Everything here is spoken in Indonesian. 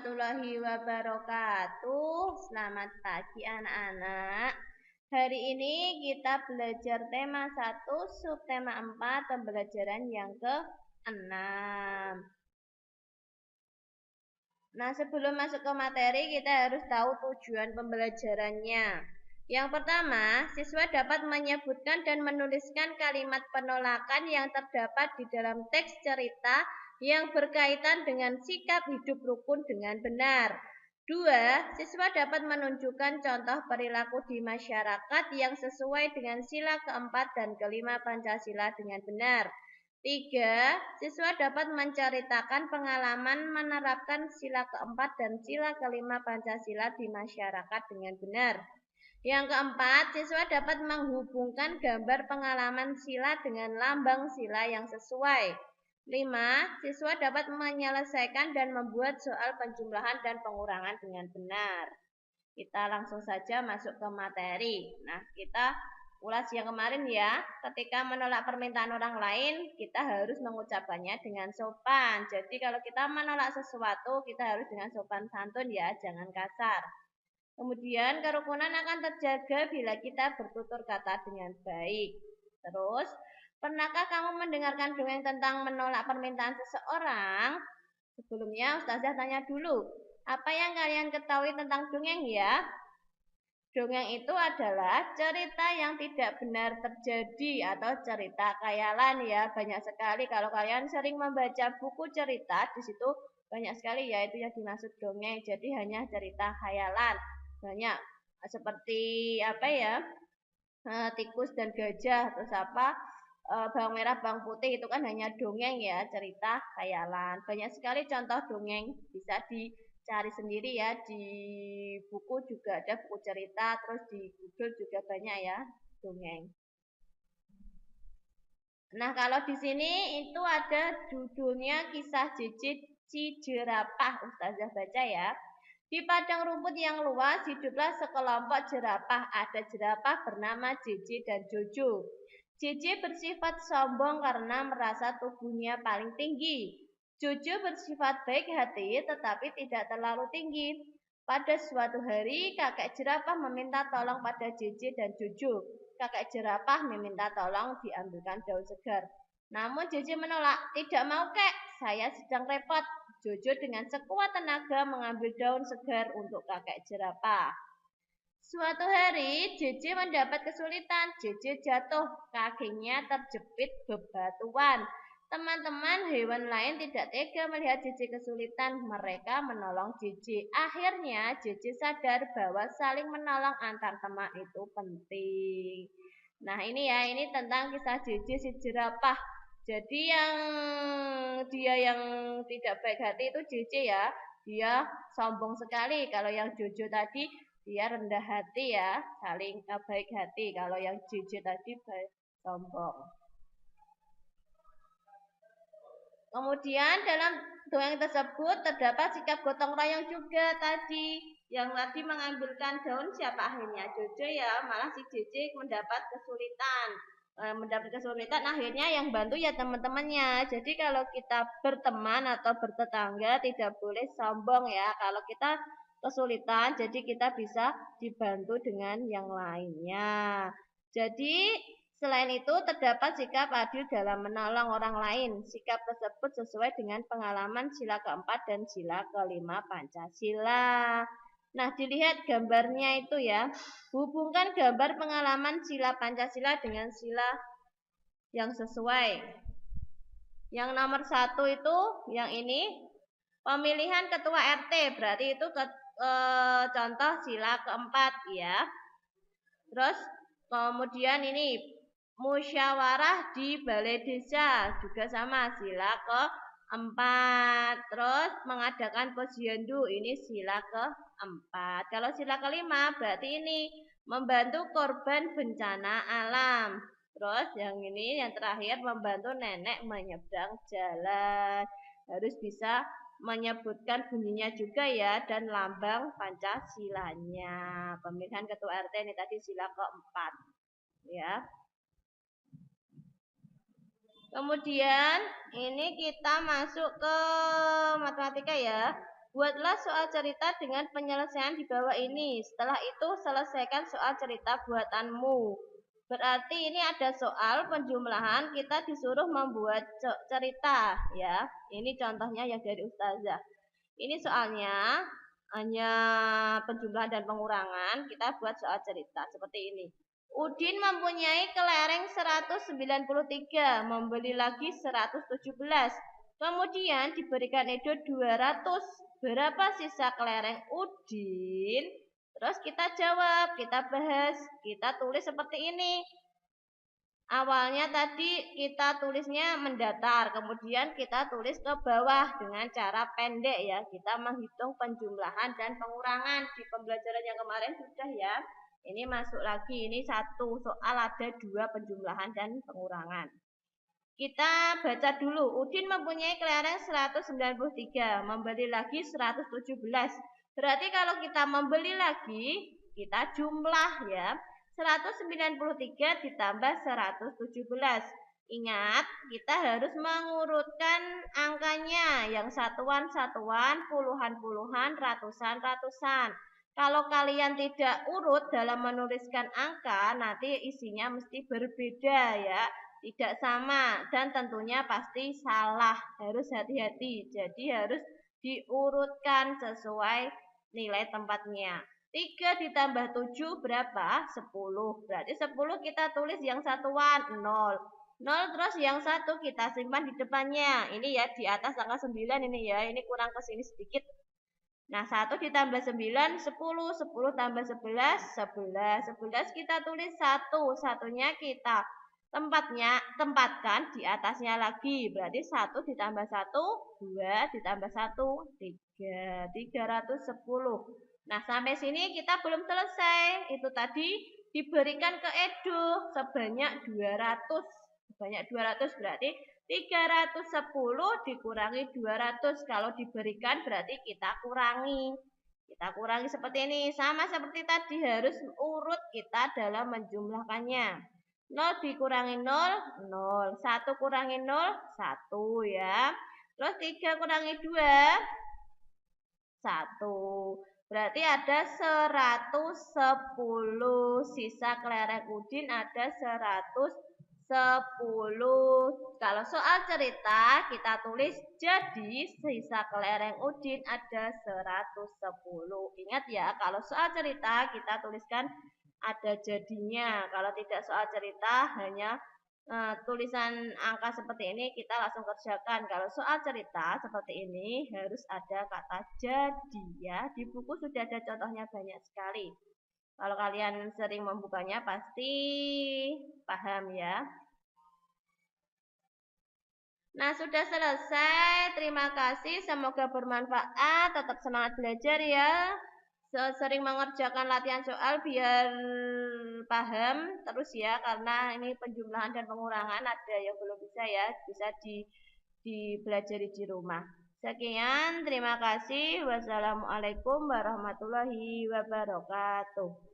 warahmatullahi wabarakatuh. Selamat pagi anak-anak. Hari ini kita belajar tema 1, subtema 4, pembelajaran yang ke-6. Nah, sebelum masuk ke materi, kita harus tahu tujuan pembelajarannya. Yang pertama, siswa dapat menyebutkan dan menuliskan kalimat penolakan yang terdapat di dalam teks cerita yang berkaitan dengan sikap hidup rukun dengan benar. 2. Siswa dapat menunjukkan contoh perilaku di masyarakat yang sesuai dengan sila keempat dan kelima Pancasila dengan benar. 3. Siswa dapat menceritakan pengalaman menerapkan sila keempat dan sila kelima Pancasila di masyarakat dengan benar. Yang keempat, siswa dapat menghubungkan gambar pengalaman sila dengan lambang sila yang sesuai. 5. Siswa dapat menyelesaikan dan membuat soal penjumlahan dan pengurangan dengan benar. Kita langsung saja masuk ke materi. Nah, kita ulas yang kemarin ya. Ketika menolak permintaan orang lain, kita harus mengucapkannya dengan sopan. Jadi kalau kita menolak sesuatu, kita harus dengan sopan santun ya, jangan kasar. Kemudian kerukunan akan terjaga bila kita bertutur kata dengan baik. Terus, pernahkah kamu mendengarkan dongeng tentang menolak permintaan seseorang? Sebelumnya Ustazah tanya dulu, apa yang kalian ketahui tentang dongeng ya? Dongeng itu adalah cerita yang tidak benar terjadi atau cerita khayalan ya. Banyak sekali kalau kalian sering membaca buku cerita, di situ banyak sekali ya itu yang dimaksud dongeng. Jadi hanya cerita khayalan. Banyak seperti apa ya? Tikus dan gajah, terus apa? Bawang merah, bawang putih itu kan hanya dongeng ya, cerita khayalan. Banyak sekali contoh dongeng, bisa dicari sendiri ya, di buku juga ada buku cerita, terus di Google juga banyak ya dongeng. Nah, kalau di sini itu ada judulnya Kisah Jeje Si Jerapah, Ustazah baca ya. Di padang rumput yang luas hiduplah sekelompok jerapah. Ada jerapah bernama Jeje dan Jojo. Jeje bersifat sombong karena merasa tubuhnya paling tinggi. Jojo bersifat baik hati tetapi tidak terlalu tinggi. Pada suatu hari kakek jerapah meminta tolong pada Jeje dan Jojo. Kakek jerapah meminta tolong diambilkan daun segar. Namun Jeje menolak, tidak mau kek, saya sedang repot. Jojo dengan sekuat tenaga mengambil daun segar untuk kakek jerapah. Suatu hari, Jeje mendapat kesulitan. Jeje jatuh, kakinya terjepit bebatuan. Teman-teman hewan lain tidak tega melihat Jeje kesulitan. Mereka menolong Jeje. Akhirnya, Jeje sadar bahwa saling menolong antar teman itu penting. Nah, ini ya, ini tentang kisah Jeje si jerapah. Jadi dia yang tidak baik hati itu Jeje ya. Dia sombong sekali. Kalau yang Jojo tadi dia rendah hati ya, saling baik hati. Kalau yang Jeje tadi sombong. Kemudian dalam dongeng tersebut terdapat sikap gotong royong juga tadi. Yang tadi mengambilkan daun siapa akhirnya? Jojo ya, malah si Jeje mendapat kesulitan. Akhirnya yang bantu ya teman-temannya. Jadi kalau kita berteman atau bertetangga tidak boleh sombong ya. Kalau kita kesulitan, jadi kita bisa dibantu dengan yang lainnya. Jadi selain itu terdapat sikap adil dalam menolong orang lain. Sikap tersebut sesuai dengan pengalaman sila keempat dan sila kelima Pancasila. Nah, dilihat gambarnya itu ya. Hubungkan gambar pengalaman sila Pancasila dengan sila yang sesuai. Yang nomor 1 itu, yang ini, pemilihan ketua RT. Berarti itu contoh sila keempat ya. Terus, kemudian ini, musyawarah di balai desa. Juga sama, sila keempat. Terus, mengadakan posyandu. Ini sila keempat. Kalau sila kelima berarti ini membantu korban bencana alam. Terus yang ini yang terakhir membantu nenek menyeberang jalan. Harus bisa menyebutkan bunyinya juga ya dan lambang Pancasilanya. Pemilihan ketua RT ini tadi sila keempat ya. Kemudian ini kita masuk ke matematika ya. Buatlah soal cerita dengan penyelesaian di bawah ini. Setelah itu selesaikan soal cerita buatanmu. Berarti ini ada soal penjumlahan, kita disuruh membuat cerita ya. Ini contohnya yang dari Ustazah. Ini soalnya hanya penjumlahan dan pengurangan, kita buat soal cerita seperti ini. Udin mempunyai kelereng 193, membeli lagi 117. Kemudian diberikan Edo 200. Berapa sisa kelereng Udin? Terus kita jawab, kita bahas, kita tulis seperti ini. Awalnya tadi kita tulisnya mendatar, kemudian kita tulis ke bawah dengan cara pendek ya. Kita menghitung penjumlahan dan pengurangan. Di pembelajaran yang kemarin sudah ya. Ini masuk lagi, ini satu soal ada dua penjumlahan dan pengurangan. Kita baca dulu. Udin mempunyai kelereng 193, membeli lagi 117. Berarti kalau kita membeli lagi, kita jumlah ya. 193 ditambah 117. Ingat, kita harus mengurutkan angkanya. Yang satuan-satuan, puluhan-puluhan, ratusan-ratusan. Kalau kalian tidak urut dalam menuliskan angka, nanti isinya mesti berbeda ya. Tidak sama dan tentunya pasti salah. Harus hati-hati. Jadi harus diurutkan sesuai nilai tempatnya. 3 ditambah 7 berapa? 10. Berarti 10 kita tulis yang satuan 0. 0 terus yang 1 kita simpan di depannya. Ini ya di atas angka 9 ini ya. Ini kurang ke sini sedikit. Nah 1 ditambah 9 10. 10 tambah 11 11. 11 kita tulis 1. Satunya kita tempatkan di atasnya lagi. Berarti 1 ditambah 1 2 ditambah 1 3. 310. Nah, sampai sini kita belum selesai. Itu tadi diberikan ke Edo sebanyak 200. Sebanyak 200 berarti 310 dikurangi 200. Kalau diberikan berarti kita kurangi. Kita kurangi seperti ini. Sama seperti tadi harus urut kita dalam menjumlahkannya. 0 dikurangi 0, 0. 1 kurangi 0, 1 ya. Terus 3 kurangi 2, 1. Berarti ada 110. Sisa kelereng Udin ada 110. Kalau soal cerita kita tulis jadi sisa kelereng Udin ada 110. Ingat ya, kalau soal cerita kita tuliskan ada jadinya. Kalau tidak soal cerita hanya tulisan angka seperti ini kita langsung kerjakan. Kalau soal cerita seperti ini harus ada kata jadi ya. Di buku sudah ada contohnya banyak sekali. Kalau kalian sering membukanya pasti paham ya. Nah, sudah selesai. Terima kasih. Semoga bermanfaat. Tetap semangat belajar ya. Sering mengerjakan latihan soal biar paham terus ya, karena ini penjumlahan dan pengurangan ada yang belum bisa ya, bisa dipelajari di rumah. Sekian, terima kasih. Wassalamualaikum warahmatullahi wabarakatuh.